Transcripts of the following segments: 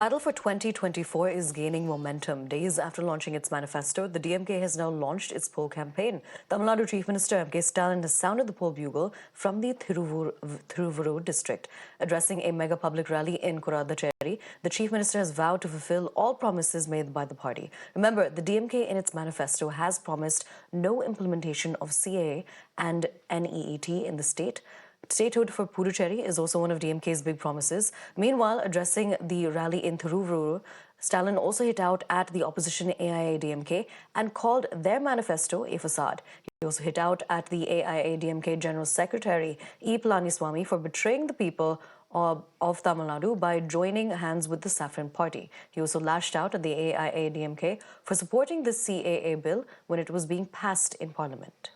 Battle for 2024 is gaining momentum. Days after launching its manifesto, the DMK has now launched its poll campaign. Tamil Nadu Chief Minister M.K. Stalin has sounded the poll bugle from the Thiruvuru district. Addressing a mega public rally in Kuradacheri, the Chief Minister has vowed to fulfill all promises made by the party. Remember, the DMK in its manifesto has promised no implementation of CAA and NEET in the state. Statehood for Puducherry is also one of DMK's big promises. Meanwhile, addressing the rally in Thiruvuru, Stalin also hit out at the opposition AIA-DMK and called their manifesto a facade. He also hit out at the AIA-DMK General Secretary E. Palaniswamy for betraying the people of Tamil Nadu by joining hands with the Saffron Party. He also lashed out at the AIA-DMK for supporting the CAA bill when it was being passed in Parliament.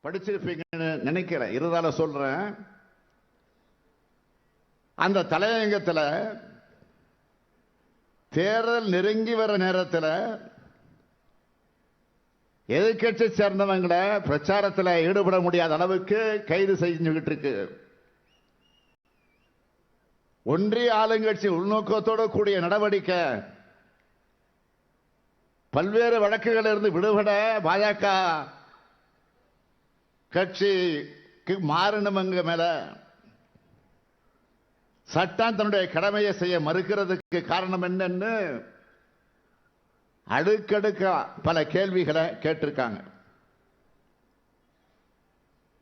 படிச்சிருப்பீங்கன்னு நினைக்கிறேன். இருந்தால சொல்றேன். அந்த தலையங்கத்தில் தேர்தல் நெருங்கி வர நேரத்தில் எதிர்க்கட்சி சேர்ந்தவங்களை பிரச்சாரத்தில் ஈடுபட முடியாத அளவுக்கு கைது செஞ்சுக்கிட்டு இருக்கு. ஒன்றிய ஆளுங்கட்சி உள்நோக்கத்தோடு கூடிய நடவடிக்கை பல்வேறு வழக்குகளிலிருந்து விடுபட பாஜக கட்சிக்கு மாறினவங்க மேல சட்டம் தன்னுடைய கடமையை செய்ய மறுக்கிறதுக்கு காரணம் என்னன்னு அடுக்கடுக்க பல கேள்விகளை கேட்டிருக்காங்க.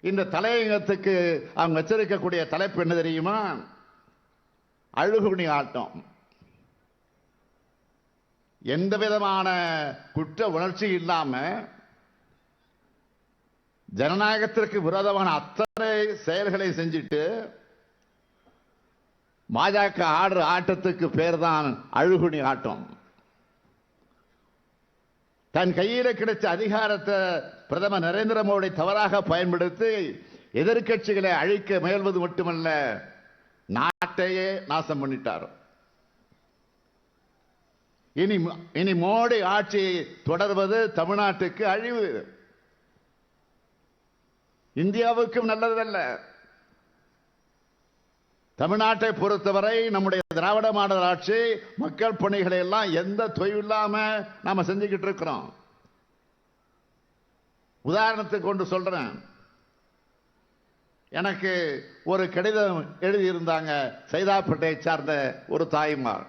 இந்த தலையங்கத்துக்கு அவங்க வச்சிருக்கக்கூடிய தலைப்பு என்ன தெரியுமா? அழுகுணி ஆட்டம். எந்த விதமான குற்ற உணர்ச்சி இல்லாம ஜனநாயகத்திற்கு விரோதமான அத்தனை செயல்களை செஞ்சிட்டு பாஜக ஆடுற ஆட்டத்துக்கு பேர் தான் அழுகுணி ஆட்டம். தன் கையில் கிடைச்ச அதிகாரத்தை பிரதமர் நரேந்திர மோடி தவறாக பயன்படுத்தி எதிர்க்கட்சிகளை அழிக்க முயல்வது மட்டுமல்ல, நாட்டையே நாசம் பண்ணிட்டார். இனி மோடி ஆட்சி தொடர்வது தமிழ்நாட்டுக்கு அழிவு, இந்தியாவுக்கும் நல்லதல்ல. தமிழ்நாட்டை பொறுத்தவரை நம்முடைய திராவிட மாடல் ஆட்சி மக்கள் பணிகளை எல்லாம் எந்த தொய்வு இல்லாம நாம செஞ்சுக்கிட்டு இருக்கிறோம். உதாரணத்துக்கு கொண்டு சொல்றேன். எனக்கு ஒரு கடிதம் எழுதியிருந்தாங்க சைதாப்பேட்டையை சார்ந்த ஒரு தாய்மார்.